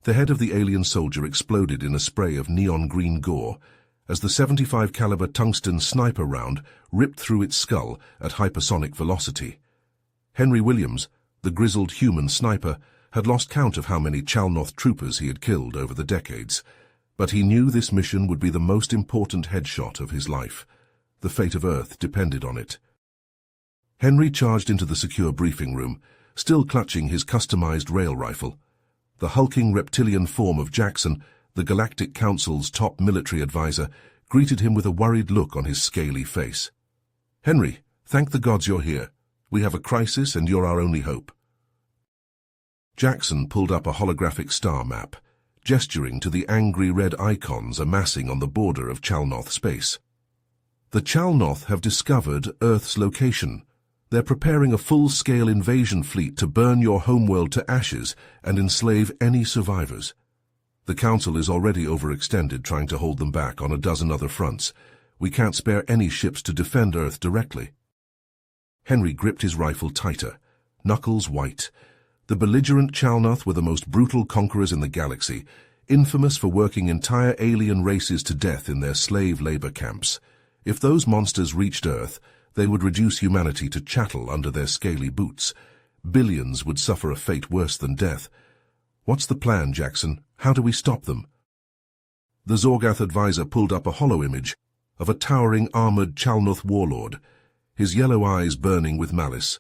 The head of the alien soldier exploded in a spray of neon green gore as the 75 caliber tungsten sniper round ripped through its skull at hypersonic velocity. Henry Williams, the grizzled human sniper, had lost count of how many Chalnoth troopers he had killed over the decades, but he knew this mission would be the most important headshot of his life. The fate of Earth depended on it. Henry charged into the secure briefing room, still clutching his customized rail rifle. The hulking reptilian form of Jackson, the Galactic Council's top military advisor, greeted him with a worried look on his scaly face. "Henry, thank the gods you're here. We have a crisis and you're our only hope." Jackson pulled up a holographic star map, gesturing to the angry red icons amassing on the border of Chalnoth space. "The Chalnoth have discovered Earth's location. They're preparing a full-scale invasion fleet to burn your homeworld to ashes and enslave any survivors. The Council is already overextended trying to hold them back on a dozen other fronts. We can't spare any ships to defend Earth directly." Henry gripped his rifle tighter, knuckles white. The belligerent Chalnoth were the most brutal conquerors in the galaxy, infamous for working entire alien races to death in their slave labor camps. If those monsters reached Earth, they would reduce humanity to chattel under their scaly boots. Billions would suffer a fate worse than death. "What's the plan, Jackson? How do we stop them?" The Zorgath advisor pulled up a holo image of a towering armored Chalnoth warlord, his yellow eyes burning with malice.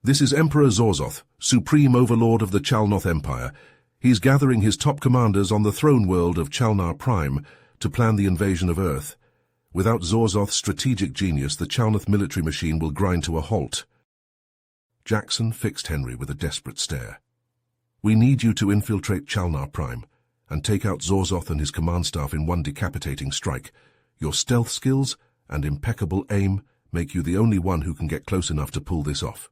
"This is Emperor Zorzoth, supreme overlord of the Chalnoth Empire. He's gathering his top commanders on the throne world of Chalnar Prime to plan the invasion of Earth. Without Zorzoth's strategic genius, the Chalnoth military machine will grind to a halt." Jackson fixed Henry with a desperate stare. "We need you to infiltrate Chalnar Prime and take out Zorzoth and his command staff in one decapitating strike. Your stealth skills and impeccable aim make you the only one who can get close enough to pull this off.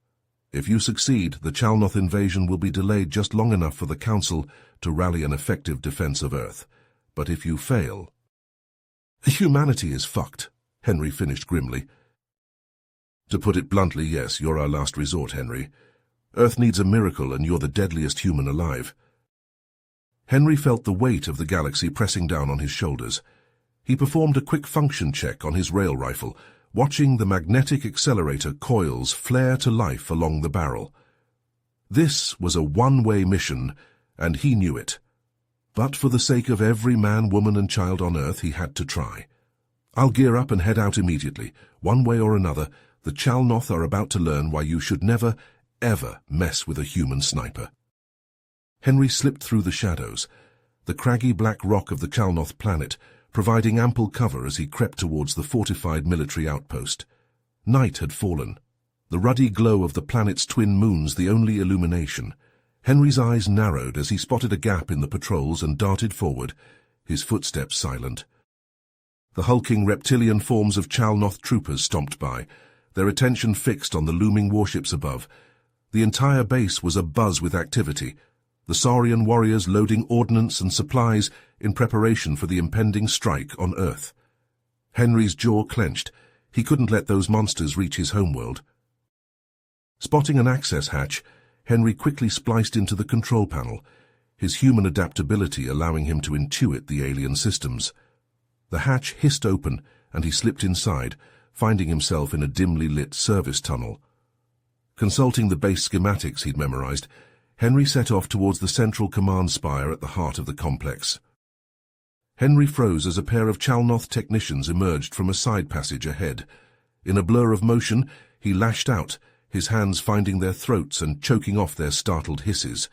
If you succeed, the Chalnoth invasion will be delayed just long enough for the Council to rally an effective defense of Earth. But if you fail..." "Humanity is fucked," Henry finished grimly. "To put it bluntly, yes, you're our last resort, Henry. Earth needs a miracle, and you're the deadliest human alive." Henry felt the weight of the galaxy pressing down on his shoulders. He performed a quick function check on his rail rifle, watching the magnetic accelerator coils flare to life along the barrel. This was a one-way mission, and he knew it. But for the sake of every man, woman, and child on Earth, he had to try. "I'll gear up and head out immediately. One way or another, the Chalnoth are about to learn why you should never, ever mess with a human sniper." Henry slipped through the shadows, the craggy black rock of the Chalnoth planet, providing ample cover as he crept towards the fortified military outpost. Night had fallen, the ruddy glow of the planet's twin moons the only illumination. Henry's eyes narrowed as he spotted a gap in the patrols and darted forward, his footsteps silent. The hulking reptilian forms of Chalnoth troopers stomped by, their attention fixed on the looming warships above. The entire base was abuzz with activity, the Saurian warriors loading ordnance and supplies in preparation for the impending strike on Earth. Henry's jaw clenched. He couldn't let those monsters reach his homeworld. Spotting an access hatch, Henry quickly spliced into the control panel, his human adaptability allowing him to intuit the alien systems. The hatch hissed open, and he slipped inside, finding himself in a dimly lit service tunnel. Consulting the base schematics he'd memorized, Henry set off towards the central command spire at the heart of the complex. Henry froze as a pair of Chalnoth technicians emerged from a side passage ahead. In a blur of motion, he lashed out, his hands finding their throats and choking off their startled hisses.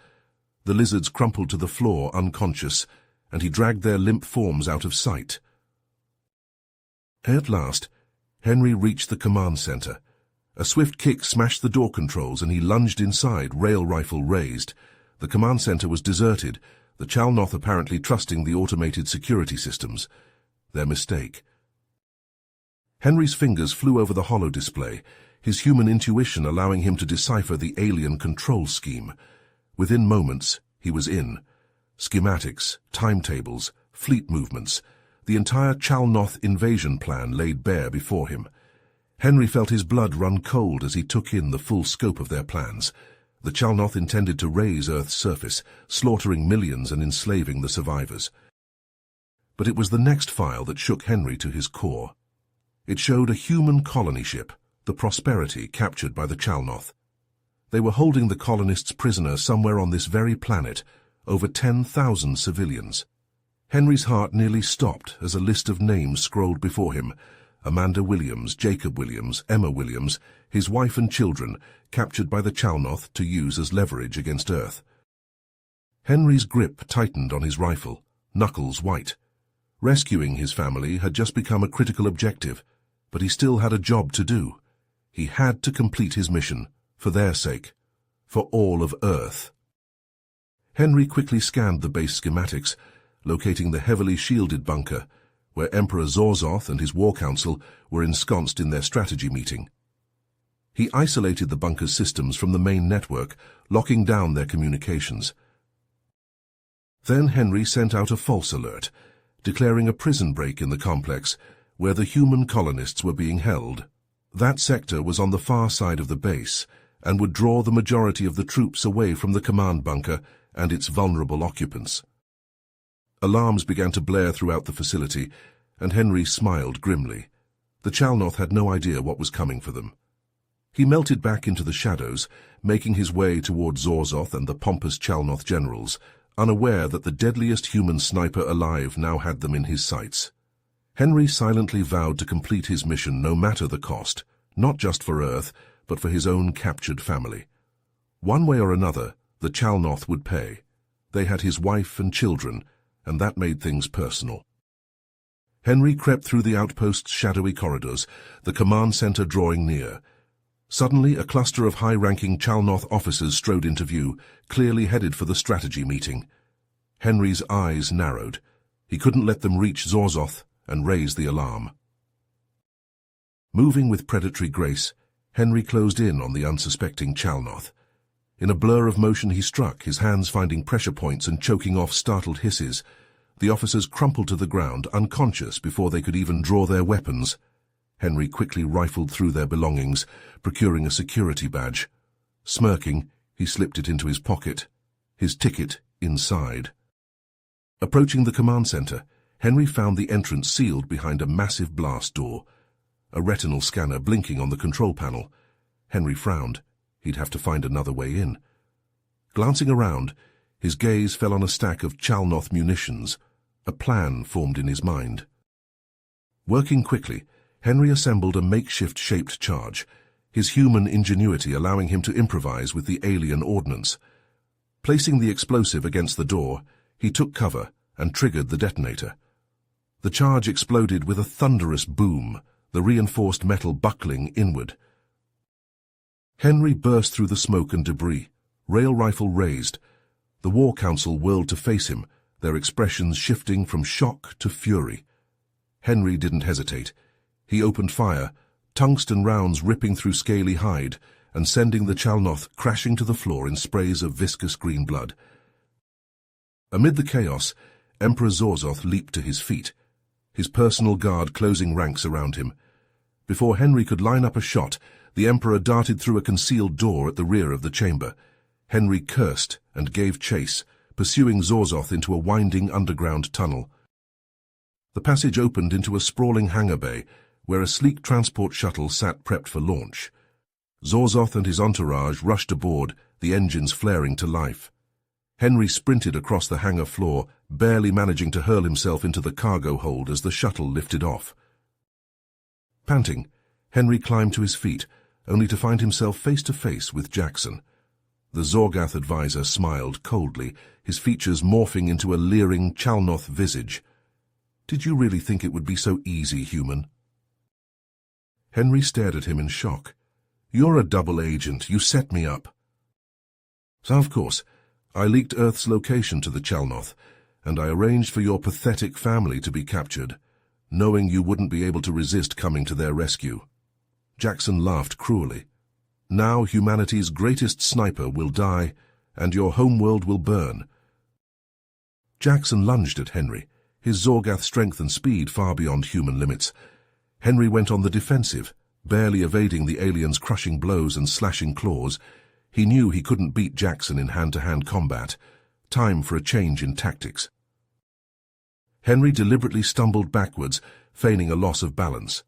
The lizards crumpled to the floor unconscious, and he dragged their limp forms out of sight. At last, Henry reached the command center. A swift kick smashed the door controls and he lunged inside, rail rifle raised. The command center was deserted, the Chalnoth apparently trusting the automated security systems. Their mistake. Henry's fingers flew over the holo display, his human intuition allowing him to decipher the alien control scheme. Within moments, he was in. Schematics, timetables, fleet movements, the entire Chalnoth invasion plan laid bare before him. Henry felt his blood run cold as he took in the full scope of their plans. The Chalnoth intended to raise Earth's surface, slaughtering millions and enslaving the survivors. But it was the next file that shook Henry to his core. It showed a human colony ship, the Prosperity, captured by the Chalnoth. They were holding the colonists prisoner somewhere on this very planet, over 10,000 civilians. Henry's heart nearly stopped as a list of names scrolled before him. Amanda Williams, Jacob Williams, Emma Williams, his wife and children, captured by the Chalnoth to use as leverage against Earth. Henry's grip tightened on his rifle, knuckles white. Rescuing his family had just become a critical objective, but he still had a job to do. He had to complete his mission, for their sake, for all of Earth. Henry quickly scanned the base schematics, locating the heavily shielded bunker, where Emperor Zorzoth and his war council were ensconced in their strategy meeting. He isolated the bunker's systems from the main network, locking down their communications. Then Henry sent out a false alert, declaring a prison break in the complex, where the human colonists were being held. That sector was on the far side of the base, and would draw the majority of the troops away from the command bunker and its vulnerable occupants. Alarms began to blare throughout the facility, and Henry smiled grimly. The Chalnoth had no idea what was coming for them. He melted back into the shadows, making his way toward Zorzoth and the pompous Chalnoth generals, unaware that the deadliest human sniper alive now had them in his sights. Henry silently vowed to complete his mission no matter the cost, not just for Earth, but for his own captured family. One way or another, the Chalnoth would pay. They had his wife and children, and that made things personal. Henry crept through the outpost's shadowy corridors, the command center drawing near. Suddenly, a cluster of high-ranking Chalnoth officers strode into view, clearly headed for the strategy meeting. Henry's eyes narrowed. He couldn't let them reach Zorzoth and raise the alarm. Moving with predatory grace, Henry closed in on the unsuspecting Chalnoth. In a blur of motion he struck, his hands finding pressure points and choking off startled hisses. The officers crumpled to the ground, unconscious before they could even draw their weapons. Henry quickly rifled through their belongings, procuring a security badge. Smirking, he slipped it into his pocket, his ticket inside. Approaching the command center, Henry found the entrance sealed behind a massive blast door, a retinal scanner blinking on the control panel. Henry frowned. He'd have to find another way in. Glancing around, his gaze fell on a stack of Chalnoth munitions. A plan formed in his mind. Working quickly, Henry assembled a makeshift-shaped charge, his human ingenuity allowing him to improvise with the alien ordnance. Placing the explosive against the door, he took cover and triggered the detonator. The charge exploded with a thunderous boom, the reinforced metal buckling inward. Henry burst through the smoke and debris, rail rifle raised. The War Council whirled to face him, their expressions shifting from shock to fury. Henry didn't hesitate. He opened fire, tungsten rounds ripping through scaly hide and sending the Chalnoth crashing to the floor in sprays of viscous green blood. Amid the chaos, Emperor Zorzoth leaped to his feet, his personal guard closing ranks around him. Before Henry could line up a shot, the Emperor darted through a concealed door at the rear of the chamber. Henry cursed and gave chase, pursuing Zorzoth into a winding underground tunnel. The passage opened into a sprawling hangar bay, where a sleek transport shuttle sat prepped for launch. Zorzoth and his entourage rushed aboard, the engines flaring to life. Henry sprinted across the hangar floor, barely managing to hurl himself into the cargo hold as the shuttle lifted off. Panting, Henry climbed to his feet, only to find himself face to face with Jackson. The Zorgath advisor smiled coldly, his features morphing into a leering Chalnoth visage. "Did you really think it would be so easy, human?" Henry stared at him in shock. "You're a double agent. You set me up." "So, of course, I leaked Earth's location to the Chalnoth, and I arranged for your pathetic family to be captured, knowing you wouldn't be able to resist coming to their rescue." Jackson laughed cruelly. "Now humanity's greatest sniper will die, and your homeworld will burn." Jackson lunged at Henry, his Zorgath strength and speed far beyond human limits. Henry went on the defensive, barely evading the alien's crushing blows and slashing claws. He knew he couldn't beat Jackson in hand-to-hand combat. Time for a change in tactics. Henry deliberately stumbled backwards, feigning a loss of balance.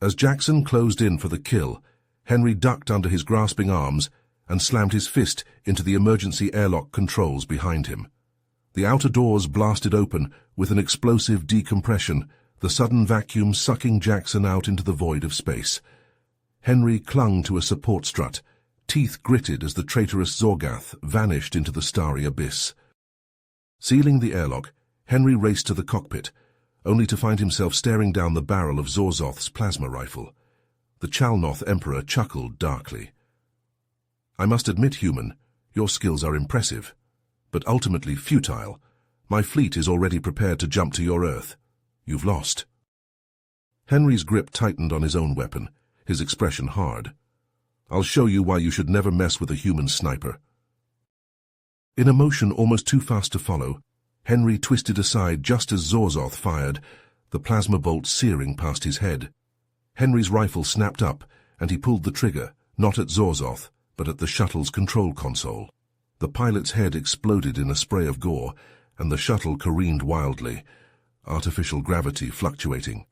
As Jackson closed in for the kill, Henry ducked under his grasping arms and slammed his fist into the emergency airlock controls behind him. The outer doors blasted open with an explosive decompression, the sudden vacuum sucking Jackson out into the void of space. Henry clung to a support strut, teeth gritted as the traitorous Zorgath vanished into the starry abyss. Sealing the airlock, Henry raced to the cockpit, only to find himself staring down the barrel of Zorzoth's plasma rifle. The Chalnoth Emperor chuckled darkly. "I must admit, human, your skills are impressive, but ultimately futile. My fleet is already prepared to jump to your Earth. You've lost." Henry's grip tightened on his own weapon, his expression hard. "I'll show you why you should never mess with a human sniper." In a motion almost too fast to follow, Henry twisted aside just as Zorzoth fired, the plasma bolt searing past his head. Henry's rifle snapped up, and he pulled the trigger, not at Zorzoth, but at the shuttle's control console. The pilot's head exploded in a spray of gore, and the shuttle careened wildly, artificial gravity fluctuating.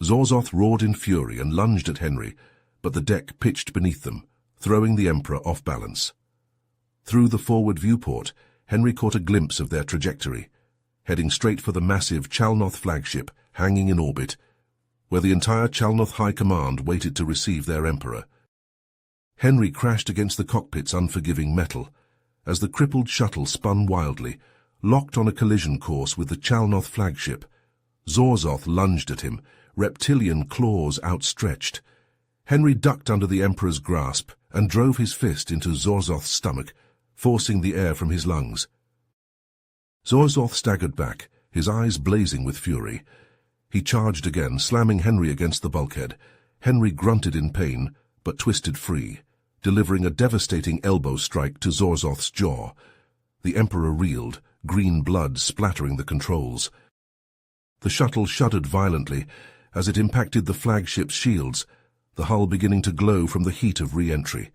Zorzoth roared in fury and lunged at Henry, but the deck pitched beneath them, throwing the Emperor off balance. Through the forward viewport, Henry caught a glimpse of their trajectory, heading straight for the massive Chalnoth flagship hanging in orbit, where the entire Chalnoth High Command waited to receive their Emperor. Henry crashed against the cockpit's unforgiving metal, as the crippled shuttle spun wildly, locked on a collision course with the Chalnoth flagship. Zorzoth lunged at him, reptilian claws outstretched. Henry ducked under the Emperor's grasp and drove his fist into Zorzoth's stomach, forcing the air from his lungs. Zorzoth staggered back, his eyes blazing with fury. He charged again, slamming Henry against the bulkhead. Henry grunted in pain, but twisted free, delivering a devastating elbow strike to Zorzoth's jaw. The Emperor reeled, green blood splattering the controls. The shuttle shuddered violently as it impacted the flagship's shields, the hull beginning to glow from the heat of re-entry.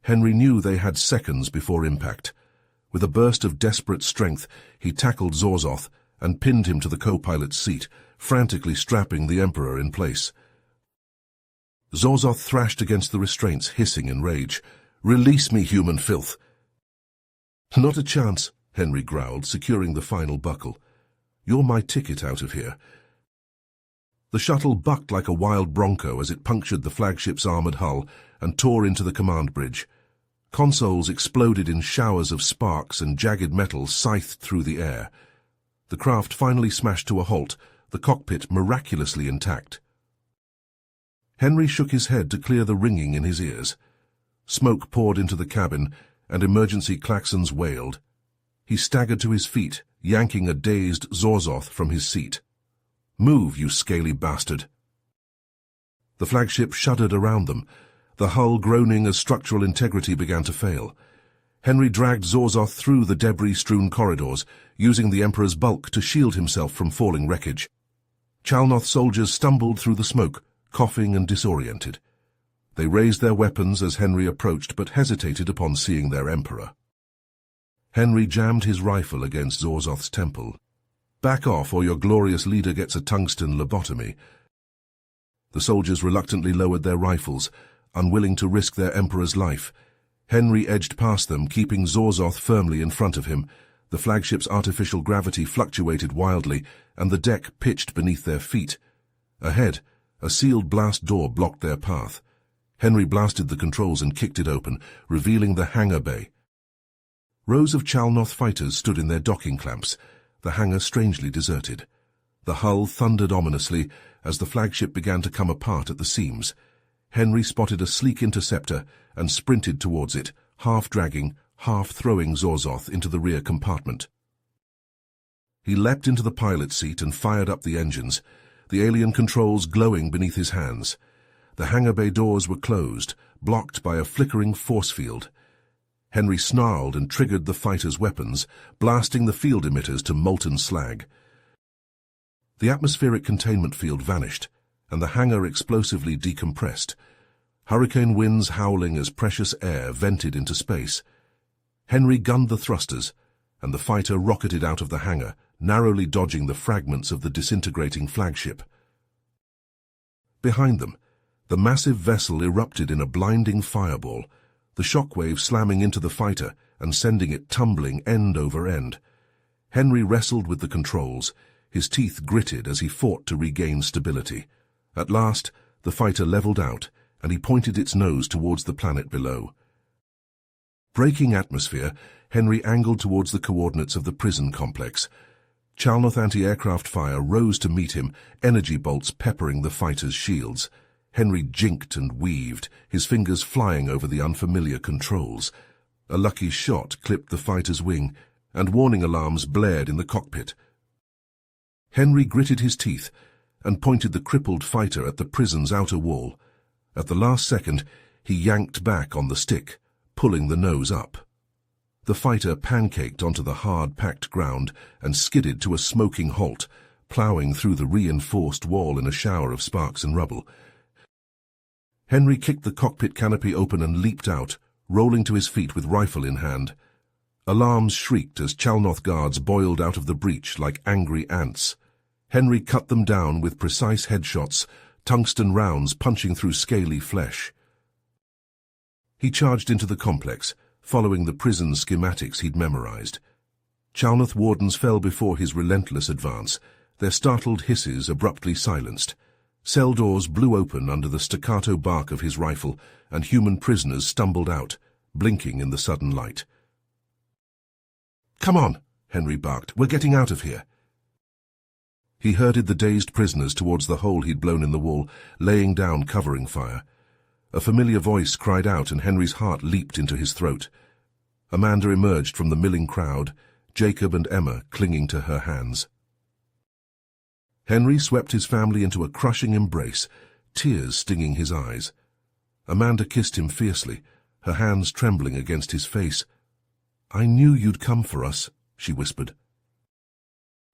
Henry knew they had seconds before impact. With a burst of desperate strength, he tackled Zorzoth and pinned him to the co-pilot's seat, frantically strapping the Emperor in place. Zorzoth thrashed against the restraints, hissing in rage. "Release me, human filth!" "Not a chance," Henry growled, securing the final buckle. "You're my ticket out of here." The shuttle bucked like a wild bronco as it punctured the flagship's armored hull and tore into the command bridge. Consoles exploded in showers of sparks and jagged metal scythed through the air. The craft finally smashed to a halt, the cockpit miraculously intact. Henry shook his head to clear the ringing in his ears. Smoke poured into the cabin, and emergency klaxons wailed. He staggered to his feet, yanking a dazed Zorzoth from his seat. "Move, you scaly bastard!" The flagship shuddered around them, the hull groaning as structural integrity began to fail. Henry dragged Zorzoth through the debris-strewn corridors, using the Emperor's bulk to shield himself from falling wreckage. Chalnoth soldiers stumbled through the smoke, coughing and disoriented. They raised their weapons as Henry approached, but hesitated upon seeing their Emperor. Henry jammed his rifle against Zorzoth's temple. "Back off, or your glorious leader gets a tungsten lobotomy." The soldiers reluctantly lowered their rifles, unwilling to risk their Emperor's life. Henry edged past them, keeping Zorzoth firmly in front of him. The flagship's artificial gravity fluctuated wildly, and the deck pitched beneath their feet. Ahead, a sealed blast door blocked their path. Henry blasted the controls and kicked it open, revealing the hangar bay. Rows of Chalnoth fighters stood in their docking clamps, the hangar strangely deserted. The hull thundered ominously as the flagship began to come apart at the seams. Henry spotted a sleek interceptor and sprinted towards it, half dragging, half throwing Zorzoth into the rear compartment. He leapt into the pilot's seat and fired up the engines, the alien controls glowing beneath his hands. The hangar bay doors were closed, blocked by a flickering force field. Henry snarled and triggered the fighter's weapons, blasting the field emitters to molten slag. The atmospheric containment field vanished, and the hangar explosively decompressed. hurricane winds howling as precious air vented into space. Henry gunned the thrusters, and the fighter rocketed out of the hangar, narrowly dodging the fragments of the disintegrating flagship. Behind them, the massive vessel erupted in a blinding fireball, the shockwave slamming into the fighter and sending it tumbling end over end. Henry wrestled with the controls, his teeth gritted as he fought to regain stability. At last, the fighter leveled out, and he pointed its nose towards the planet below. Breaking atmosphere, Henry angled towards the coordinates of the prison complex. Chalnoth anti-aircraft fire rose to meet him, energy bolts peppering the fighter's shields. Henry jinked and weaved, his fingers flying over the unfamiliar controls. A lucky shot clipped the fighter's wing, and warning alarms blared in the cockpit. Henry gritted his teeth and pointed the crippled fighter at the prison's outer wall. At the last second, he yanked back on the stick, pulling the nose up. The fighter pancaked onto the hard-packed ground and skidded to a smoking halt, ploughing through the reinforced wall in a shower of sparks and rubble. Henry kicked the cockpit canopy open and leaped out, rolling to his feet with rifle in hand. Alarms shrieked as Chalnoth guards boiled out of the breach like angry ants. Henry cut them down with precise headshots, tungsten rounds punching through scaly flesh. He charged into the complex, following the prison schematics he'd memorized. Chalnoth wardens fell before his relentless advance, their startled hisses abruptly silenced. Cell doors blew open under the staccato bark of his rifle, and human prisoners stumbled out, blinking in the sudden light. "Come on," Henry barked. "We're getting out of here." He herded the dazed prisoners towards the hole he'd blown in the wall, laying down covering fire. A familiar voice cried out, and Henry's heart leaped into his throat. Amanda emerged from the milling crowd, Jacob and Emma clinging to her hands. Henry swept his family into a crushing embrace, tears stinging his eyes. Amanda kissed him fiercely, her hands trembling against his face. "I knew you'd come for us," she whispered.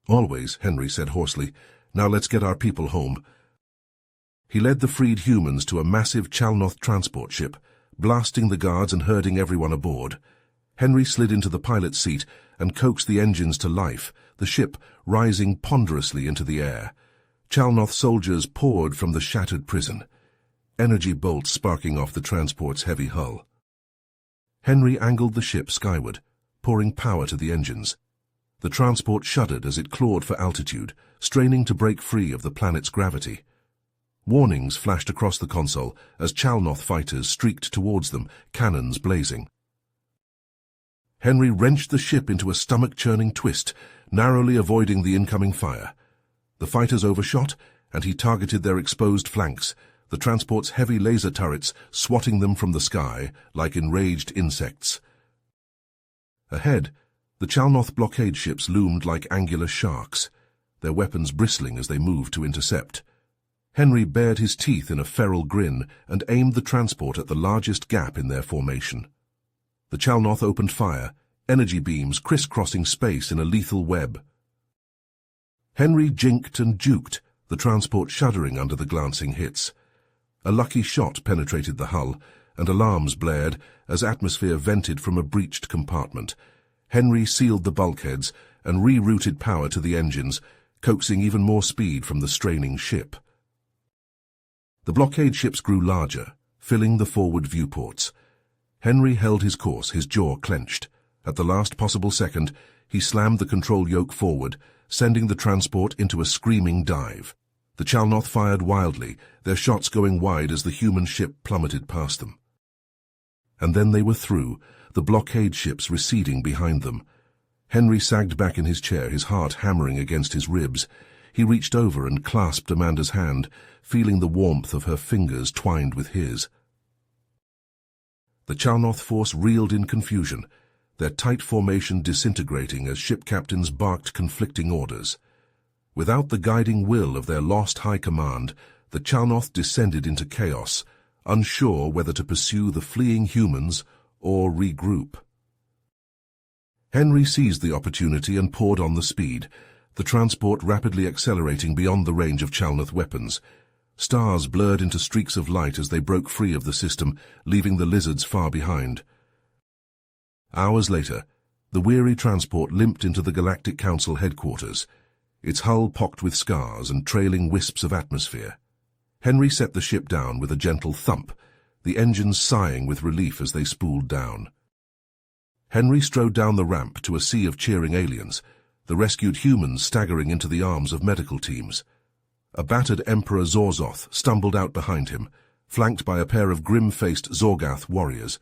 "Always," Henry said hoarsely. "Now let's get our people home." He led the freed humans to a massive Chalnoth transport ship, blasting the guards and herding everyone aboard. Henry slid into the pilot's seat and coaxed the engines to life, the ship rising ponderously into the air. Chalnoth soldiers poured from the shattered prison, energy bolts sparking off the transport's heavy hull. Henry angled the ship skyward, pouring power to the engines. The transport shuddered as it clawed for altitude, straining to break free of the planet's gravity. Warnings flashed across the console as Chalnoth fighters streaked towards them, cannons blazing. Henry wrenched the ship into a stomach-churning twist, narrowly avoiding the incoming fire. The fighters overshot, and he targeted their exposed flanks, the transport's heavy laser turrets swatting them from the sky like enraged insects. Ahead, the Chalnoth blockade ships loomed like angular sharks, their weapons bristling as they moved to intercept. Henry bared his teeth in a feral grin and aimed the transport at the largest gap in their formation. The Chalnoth opened fire, energy beams crisscrossing space in a lethal web. Henry jinked and juked, the transport shuddering under the glancing hits. A lucky shot penetrated the hull, and alarms blared as atmosphere vented from a breached compartment. Henry sealed the bulkheads and rerouted power to the engines, coaxing even more speed from the straining ship. The blockade ships grew larger, filling the forward viewports. Henry held his course, his jaw clenched. At the last possible second, he slammed the control yoke forward, sending the transport into a screaming dive. The Chalnoth fired wildly, their shots going wide as the human ship plummeted past them. And then they were through, the blockade ships receding behind them. Henry sagged back in his chair, his heart hammering against his ribs. He reached over and clasped Amanda's hand, feeling the warmth of her fingers twined with his. The Chalnoth force reeled in confusion, their tight formation disintegrating as ship captains barked conflicting orders. Without the guiding will of their lost high command, the Chalnoth descended into chaos, unsure whether to pursue the fleeing humans or regroup. Henry seized the opportunity and poured on the speed, the transport rapidly accelerating beyond the range of Chalnoth weapons. Stars blurred into streaks of light as they broke free of the system, leaving the lizards far behind. Hours later, the weary transport limped into the Galactic Council headquarters, its hull pocked with scars and trailing wisps of atmosphere. Henry set the ship down with a gentle thump, the engines sighing with relief as they spooled down. Henry strode down the ramp to a sea of cheering aliens, the rescued humans staggering into the arms of medical teams. A battered Emperor Zorzoth stumbled out behind him, flanked by a pair of grim-faced Zorgath warriors.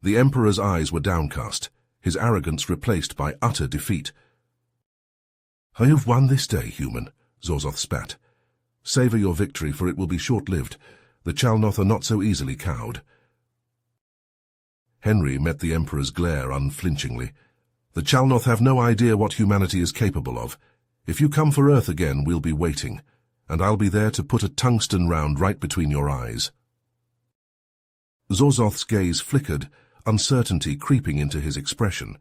The Emperor's eyes were downcast, his arrogance replaced by utter defeat. "I have won this day, human," Zorzoth spat. "Savor your victory, for it will be short-lived. The Chalnoth are not so easily cowed." Henry met the Emperor's glare unflinchingly. "The Chalnoth have no idea what humanity is capable of. If you come for Earth again, we'll be waiting, and I'll be there to put a tungsten round right between your eyes." Zorzoth's gaze flickered, uncertainty creeping into his expression.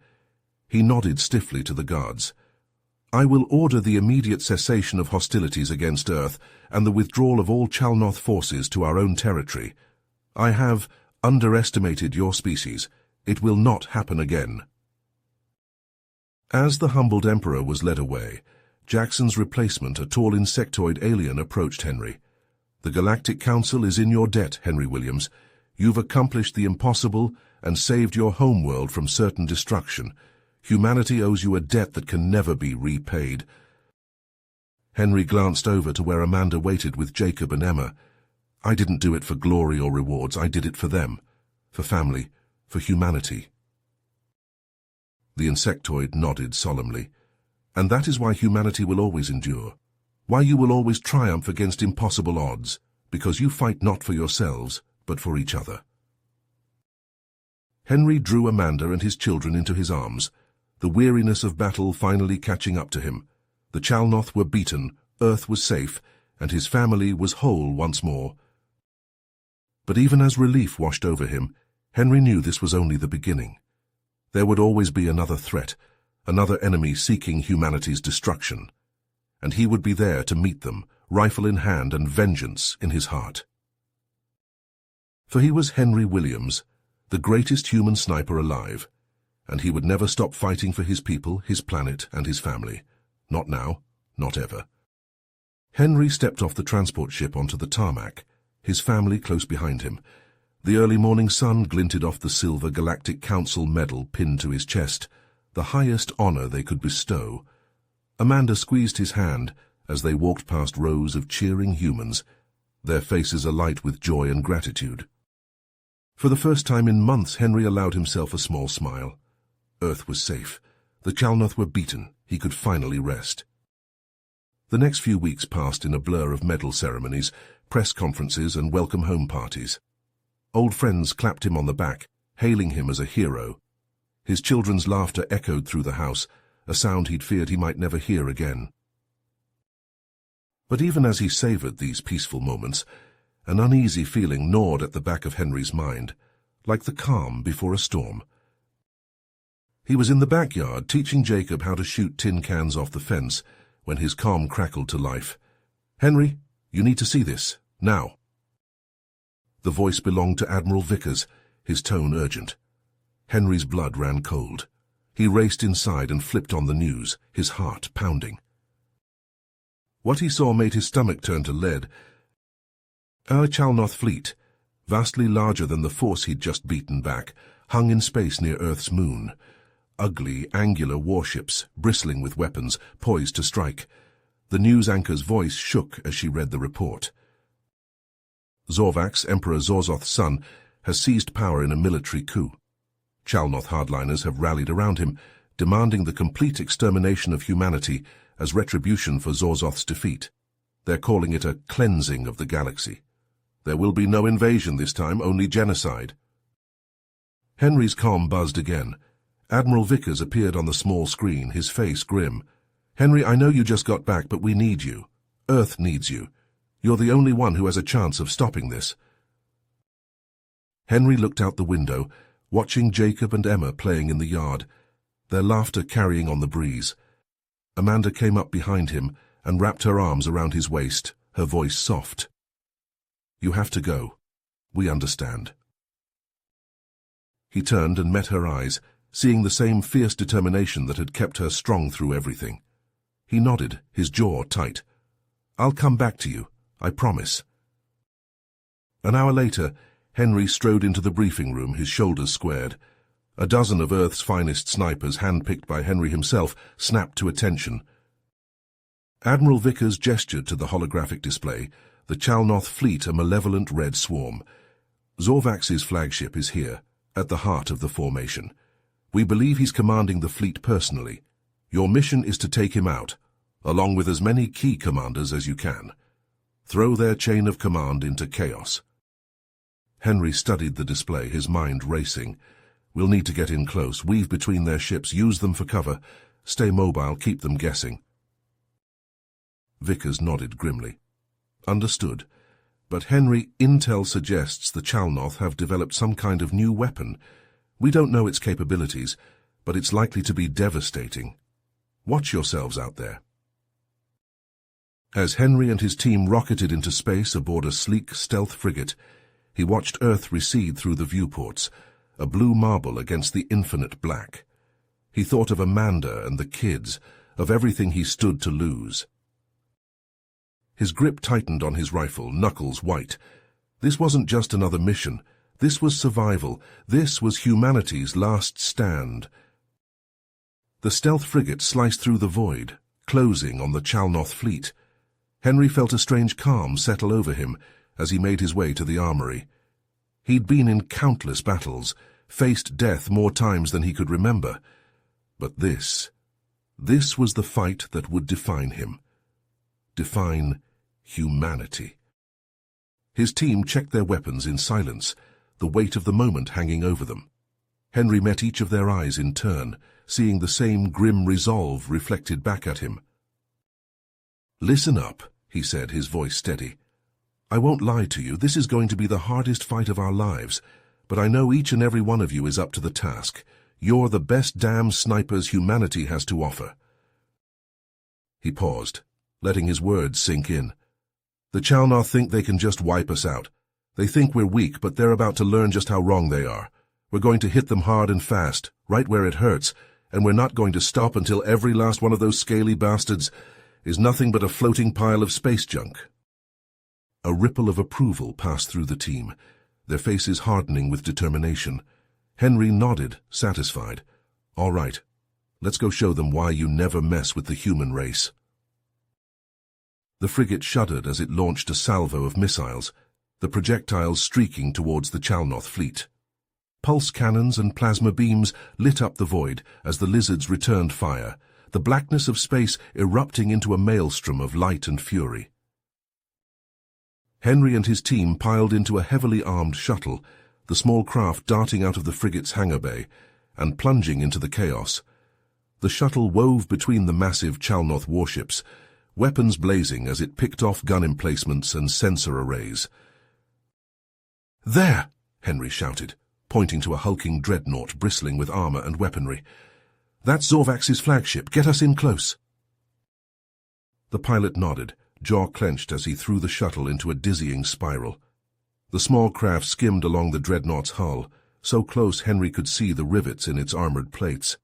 He nodded stiffly to the guards. "I will order the immediate cessation of hostilities against Earth and the withdrawal of all Chalnoth forces to our own territory. I have underestimated your species. It will not happen again." As the humbled Emperor was led away, Jackson's replacement, a tall insectoid alien, approached Henry. "The Galactic Council is in your debt, Henry Williams. You've accomplished the impossible and saved your homeworld from certain destruction. Humanity owes you a debt that can never be repaid." Henry glanced over to where Amanda waited with Jacob and Emma. "I didn't do it for glory or rewards. I did it for them, for family, for humanity." The insectoid nodded solemnly. "And that is why humanity will always endure, why you will always triumph against impossible odds, because you fight not for yourselves, but for each other." Henry drew Amanda and his children into his arms, the weariness of battle finally catching up to him. The Chalnoth were beaten, Earth was safe, and his family was whole once more. But even as relief washed over him, Henry knew this was only the beginning. There would always be another threat, another enemy seeking humanity's destruction, and he would be there to meet them, rifle in hand and vengeance in his heart. For he was Henry Williams, the greatest human sniper alive, and he would never stop fighting for his people, his planet, and his family. Not now, not ever. Henry stepped off the transport ship onto the tarmac, his family close behind him. The early morning sun glinted off the silver Galactic Council medal pinned to his chest, the highest honor they could bestow. Amanda squeezed his hand as they walked past rows of cheering humans, their faces alight with joy and gratitude. For the first time in months, Henry allowed himself a small smile. Earth was safe. The Chalnoth were beaten. He could finally rest. The next few weeks passed in a blur of medal ceremonies, press conferences, and welcome home parties. Old friends clapped him on the back, hailing him as a hero. His children's laughter echoed through the house, a sound he'd feared he might never hear again. But even as he savored these peaceful moments, an uneasy feeling gnawed at the back of Henry's mind, like the calm before a storm. He was in the backyard teaching Jacob how to shoot tin cans off the fence when his calm crackled to life. "Henry, you need to see this, now." The voice belonged to Admiral Vickers, his tone urgent. Henry's blood ran cold. He raced inside and flipped on the news, his heart pounding. What he saw made his stomach turn to lead. Our Chalnoth fleet, vastly larger than the force he'd just beaten back, hung in space near Earth's moon. Ugly, angular warships, bristling with weapons, poised to strike. The news anchor's voice shook as she read the report. Zorvax, Emperor Zorzoth's son, has seized power in a military coup. Chalnoth hardliners have rallied around him, demanding the complete extermination of humanity as retribution for Zorzoth's defeat. They're calling it a cleansing of the galaxy. There will be no invasion this time, only genocide. Henry's calm buzzed again. Admiral Vickers appeared on the small screen, his face grim. "Henry, I know you just got back, but we need you. Earth needs you. You're the only one who has a chance of stopping this." Henry looked out the window, watching Jacob and Emma playing in the yard, their laughter carrying on the breeze. Amanda came up behind him and wrapped her arms around his waist, her voice soft. You have to go. We understand. He turned and met her eyes, seeing the same fierce determination that had kept her strong through everything. He nodded, his jaw tight. I'll come back to you, I promise. An hour later, Henry strode into the briefing room, his shoulders squared. A dozen of Earth's finest snipers, handpicked by Henry himself, snapped to attention. Admiral Vickers gestured to the holographic display, the Chalnoth fleet a malevolent red swarm. Zorvax's flagship is here, at the heart of the formation. We believe he's commanding the fleet personally. Your mission is to take him out, along with as many key commanders as you can. Throw their chain of command into chaos. Henry studied the display, his mind racing. We'll need to get in close, weave between their ships, use them for cover. Stay mobile, keep them guessing. Vickers nodded grimly. Understood. But Henry, intel suggests the Chalnoth have developed some kind of new weapon. We don't know its capabilities, but it's likely to be devastating. Watch yourselves out there. As Henry and his team rocketed into space aboard a sleek stealth frigate, he watched Earth recede through the viewports, a blue marble against the infinite black. He thought of Amanda and the kids, of everything he stood to lose. His grip tightened on his rifle, knuckles white. This wasn't just another mission. This was survival. This was humanity's last stand. The stealth frigate sliced through the void, closing on the Chalnoth fleet. Henry felt a strange calm settle over him as he made his way to the armory. He'd been in countless battles, faced death more times than he could remember. But this was the fight that would define him. Define humanity. His team checked their weapons in silence, the weight of the moment hanging over them. Henry met each of their eyes in turn, seeing the same grim resolve reflected back at him. Listen up, he said, his voice steady. I won't lie to you, this is going to be the hardest fight of our lives, but I know each and every one of you is up to the task. You're the best damn snipers humanity has to offer. He paused, letting his words sink in. The Chalnoth think they can just wipe us out. They think we're weak, but they're about to learn just how wrong they are. We're going to hit them hard and fast, right where it hurts, and we're not going to stop until every last one of those scaly bastards is nothing but a floating pile of space junk. A ripple of approval passed through the team, their faces hardening with determination. Henry nodded, satisfied. All right, let's go show them why you never mess with the human race. The frigate shuddered as it launched a salvo of missiles, the projectiles streaking towards the Chalnoth fleet. Pulse cannons and plasma beams lit up the void as the lizards returned fire, the blackness of space erupting into a maelstrom of light and fury. Henry and his team piled into a heavily armed shuttle, the small craft darting out of the frigate's hangar bay and plunging into the chaos. The shuttle wove between the massive Chalnoth warships, weapons blazing as it picked off gun emplacements and sensor arrays. There! Henry shouted, pointing to a hulking dreadnought bristling with armor and weaponry. That's Zorvax's flagship. Get us in close. The pilot nodded, jaw clenched as he threw the shuttle into a dizzying spiral. The small craft skimmed along the dreadnought's hull, so close Henry could see the rivets in its armored plates.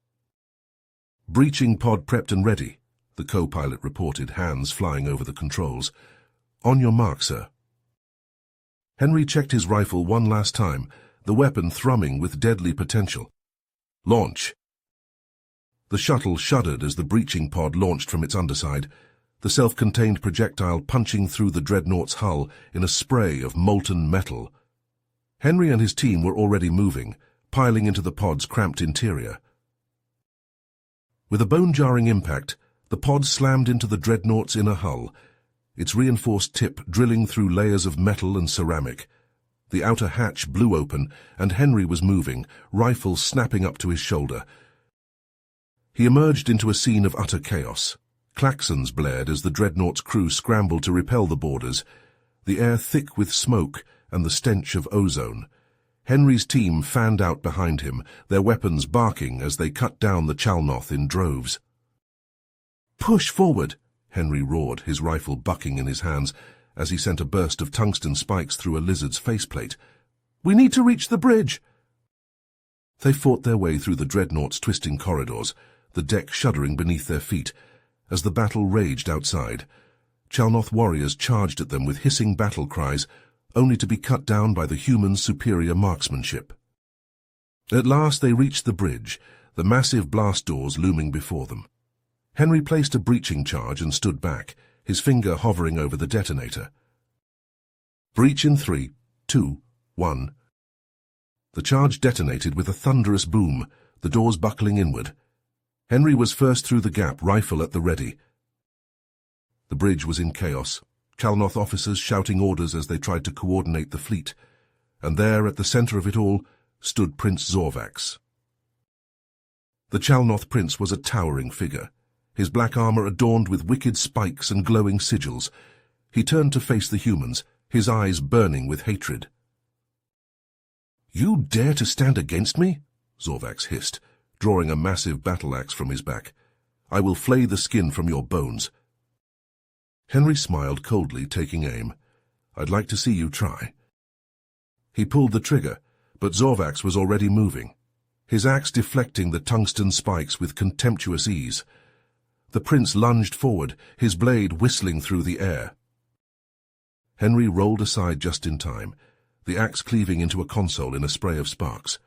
Breaching pod prepped and ready, the co-pilot reported, hands flying over the controls. On your mark, sir. Henry checked his rifle one last time, the weapon thrumming with deadly potential. Launch! The shuttle shuddered as the breaching pod launched from its underside, the self-contained projectile punching through the dreadnought's hull in a spray of molten metal. Henry and his team were already moving, piling into the pod's cramped interior. With a bone-jarring impact, the pod slammed into the dreadnought's inner hull, its reinforced tip drilling through layers of metal and ceramic. The outer hatch blew open, and Henry was moving, rifle snapping up to his shoulder. He emerged into a scene of utter chaos. Klaxons blared as the dreadnought's crew scrambled to repel the boarders, the air thick with smoke and the stench of ozone. Henry's team fanned out behind him, their weapons barking as they cut down the Chalnoth in droves. "Push forward!" Henry roared, his rifle bucking in his hands, as he sent a burst of tungsten spikes through a lizard's faceplate. "We need to reach the bridge!" They fought their way through the dreadnought's twisting corridors, the deck shuddering beneath their feet. As the battle raged outside, Chalnoth warriors charged at them with hissing battle cries, only to be cut down by the humans' superior marksmanship. At last they reached the bridge, the massive blast doors looming before them. Henry placed a breaching charge and stood back, his finger hovering over the detonator. "Breach in 3, 2, 1. The charge detonated with a thunderous boom, the doors buckling inward. Henry was first through the gap, rifle at the ready. The bridge was in chaos, Chalnoth officers shouting orders as they tried to coordinate the fleet, and there, at the center of it all, stood Prince Zorvax. The Chalnoth prince was a towering figure, his black armor adorned with wicked spikes and glowing sigils. He turned to face the humans, his eyes burning with hatred. "You dare to stand against me?" Zorvax hissed, drawing a massive battle-axe from his back. "I will flay the skin from your bones." Henry smiled coldly, taking aim. "I'd like to see you try." He pulled the trigger, but Zorvax was already moving, his axe deflecting the tungsten spikes with contemptuous ease. The prince lunged forward, his blade whistling through the air. Henry rolled aside just in time, the axe cleaving into a console in a spray of sparks.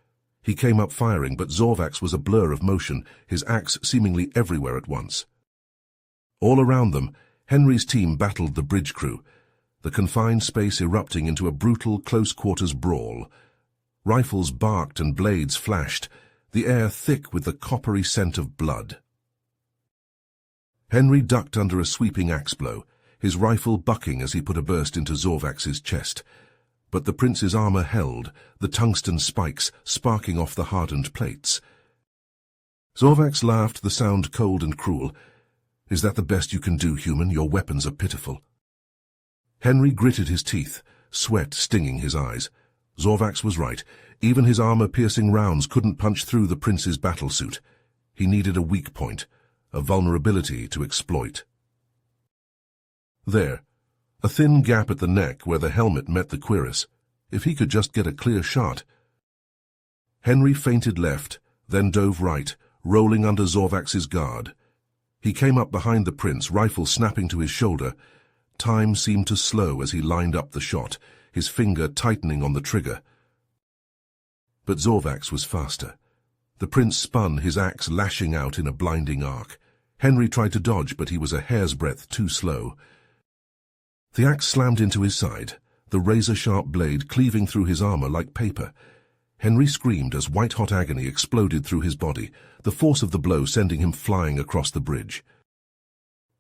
He came up firing, but Zorvax was a blur of motion, his axe seemingly everywhere at once. All around them, Henry's team battled the bridge crew, the confined space erupting into a brutal close-quarters brawl. Rifles barked and blades flashed, the air thick with the coppery scent of blood. Henry ducked under a sweeping axe blow, his rifle bucking as he put a burst into Zorvax's chest. But the prince's armor held, the tungsten spikes sparking off the hardened plates. Zorvax laughed, the sound cold and cruel. "Is that the best you can do, human? Your weapons are pitiful." Henry gritted his teeth, sweat stinging his eyes. Zorvax was right. Even his armor-piercing rounds couldn't punch through the prince's battlesuit. He needed a weak point, a vulnerability to exploit. There, a thin gap at the neck where the helmet met the cuirass. If he could just get a clear shot. Henry feinted left, then dove right, rolling under Zorvax's guard. He came up behind the prince, rifle snapping to his shoulder. Time seemed to slow as he lined up the shot, his finger tightening on the trigger. But Zorvax was faster. The prince spun, his axe lashing out in a blinding arc. Henry tried to dodge, but he was a hair's breadth too slow. The axe slammed into his side, the razor-sharp blade cleaving through his armor like paper. Henry screamed as white-hot agony exploded through his body, the force of the blow sending him flying across the bridge.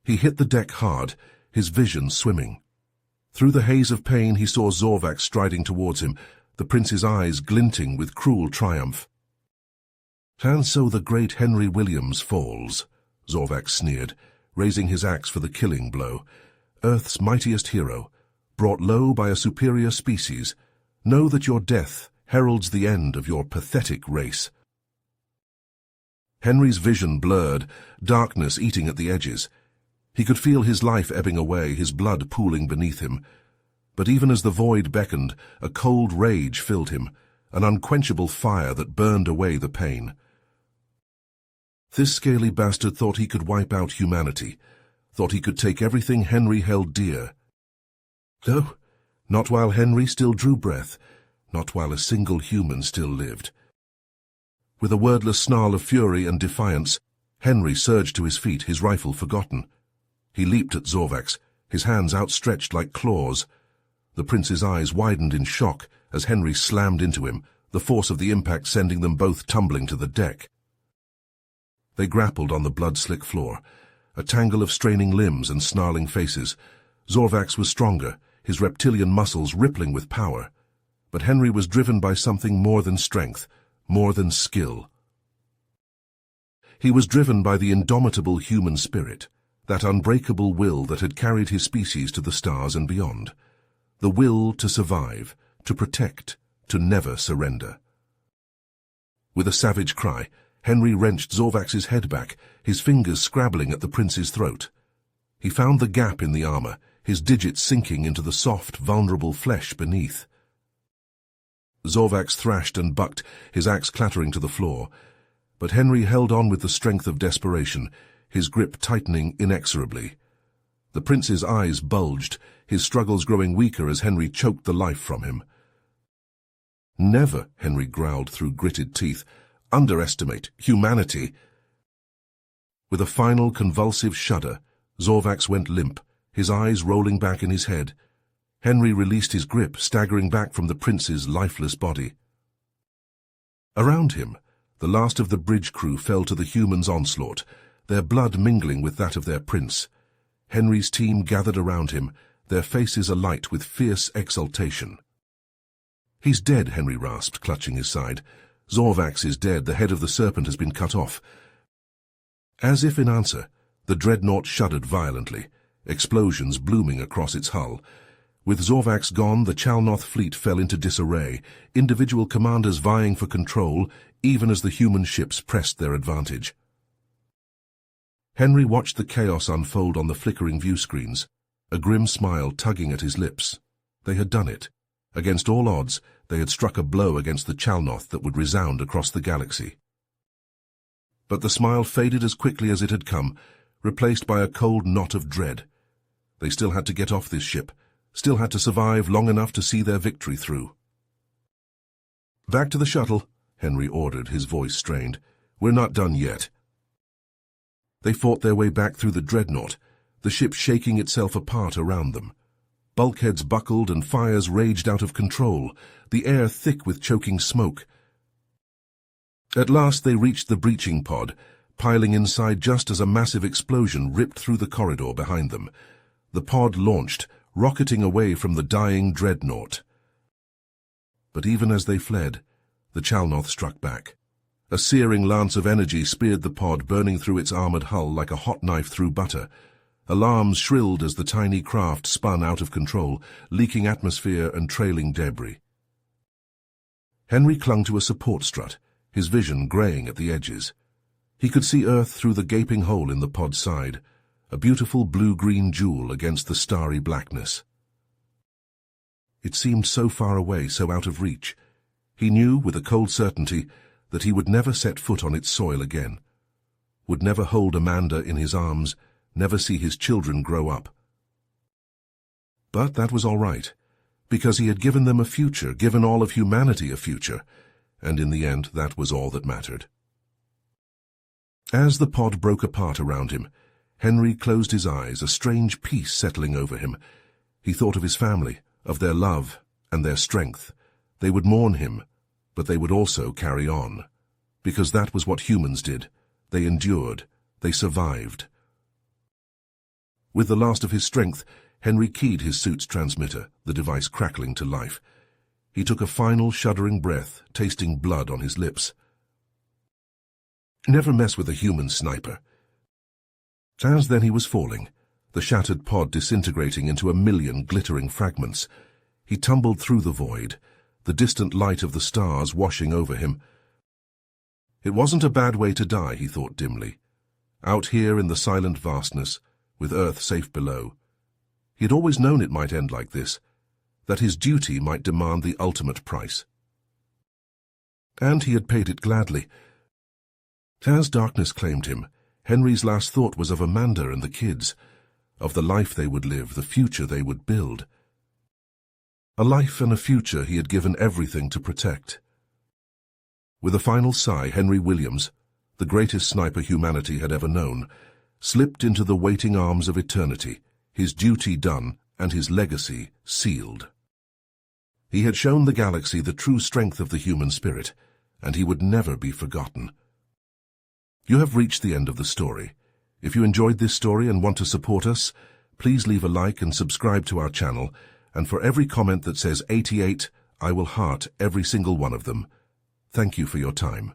He hit the deck hard, his vision swimming. Through the haze of pain he saw Zorvax striding towards him, the prince's eyes glinting with cruel triumph. "And so the great Henry Williams falls," Zorvax sneered, raising his axe for the killing blow. "Earth's mightiest hero, brought low by a superior species, know that your death heralds the end of your pathetic race." Henry's vision blurred, darkness eating at the edges. He could feel his life ebbing away, his blood pooling beneath him. But even as the void beckoned, a cold rage filled him, an unquenchable fire that burned away the pain. This scaly bastard thought he could wipe out humanity, thought he could take everything Henry held dear. No, not while Henry still drew breath, not while a single human still lived. With a wordless snarl of fury and defiance, Henry surged to his feet, his rifle forgotten. He leaped at Zorvax, his hands outstretched like claws. The prince's eyes widened in shock as Henry slammed into him, the force of the impact sending them both tumbling to the deck. They grappled on the blood-slick floor, a tangle of straining limbs and snarling faces. Zorvax was stronger, his reptilian muscles rippling with power. But Henry was driven by something more than strength, more than skill. He was driven by the indomitable human spirit, that unbreakable will that had carried his species to the stars and beyond. The will to survive, to protect, to never surrender. With a savage cry, Henry wrenched Zorvax's head back, his fingers scrabbling at the prince's throat. He found the gap in the armor, his digits sinking into the soft, vulnerable flesh beneath. Zorvax thrashed and bucked, his axe clattering to the floor. But Henry held on with the strength of desperation, his grip tightening inexorably. The prince's eyes bulged, his struggles growing weaker as Henry choked the life from him. "Never," Henry growled through gritted teeth, "underestimate humanity." With a final convulsive shudder, Zorvax went limp, his eyes rolling back in his head. Henry released his grip, staggering back from the prince's lifeless body. Around him, the last of the bridge crew fell to the humans' onslaught, their blood mingling with that of their prince. Henry's team gathered around him, their faces alight with fierce exultation. "He's dead," Henry rasped, clutching his side. "Zorvax is dead, the head of the serpent has been cut off." As if in answer, the dreadnought shuddered violently, explosions blooming across its hull. With Zorvax gone, the Chalnoth fleet fell into disarray, individual commanders vying for control, even as the human ships pressed their advantage. Henry watched the chaos unfold on the flickering view screens, a grim smile tugging at his lips. They had done it. Against all odds, they had struck a blow against the Chalnoth that would resound across the galaxy. But the smile faded as quickly as it had come, replaced by a cold knot of dread. They still had to get off this ship, still had to survive long enough to see their victory through. "Back to the shuttle," Henry ordered, his voice strained. "We're not done yet." They fought their way back through the dreadnought, the ship shaking itself apart around them. Bulkheads buckled and fires raged out of control, the air thick with choking smoke. At last they reached the breaching pod, piling inside just as a massive explosion ripped through the corridor behind them. The pod launched, rocketing away from the dying dreadnought. But even as they fled, the Chalnoth struck back. A searing lance of energy speared the pod, burning through its armored hull like a hot knife through butter. Alarms shrilled as the tiny craft spun out of control, leaking atmosphere and trailing debris. Henry clung to a support strut, his vision graying at the edges. He could see Earth through the gaping hole in the pod's side, a beautiful blue-green jewel against the starry blackness. It seemed so far away, so out of reach. He knew with a cold certainty that he would never set foot on its soil again, would never hold Amanda in his arms, never see his children grow up. But that was all right, because he had given them a future, given all of humanity a future, and in the end that was all that mattered. As the pod broke apart around him, Henry closed his eyes, a strange peace settling over him. He thought of his family, of their love and their strength. They would mourn him, but they would also carry on, because that was what humans did. They endured, they survived. With the last of his strength, Henry keyed his suit's transmitter, the device crackling to life. He took a final shuddering breath, tasting blood on his lips. Never mess with a human sniper. As then he was falling, the shattered pod disintegrating into a million glittering fragments. He tumbled through the void, the distant light of the stars washing over him. It wasn't a bad way to die, he thought dimly. Out here in the silent vastness, with Earth safe below. He had always known it might end like this, that his duty might demand the ultimate price. And he had paid it gladly. As darkness claimed him, Henry's last thought was of Amanda and the kids, of the life they would live, the future they would build. A life and a future he had given everything to protect. With a final sigh, Henry Williams, the greatest sniper humanity had ever known, slipped into the waiting arms of eternity, his duty done and his legacy sealed. He had shown the galaxy the true strength of the human spirit, and he would never be forgotten. You have reached the end of the story. If you enjoyed this story and want to support us, please leave a like and subscribe to our channel, and for every comment that says 88, I will heart every single one of them. Thank you for your time.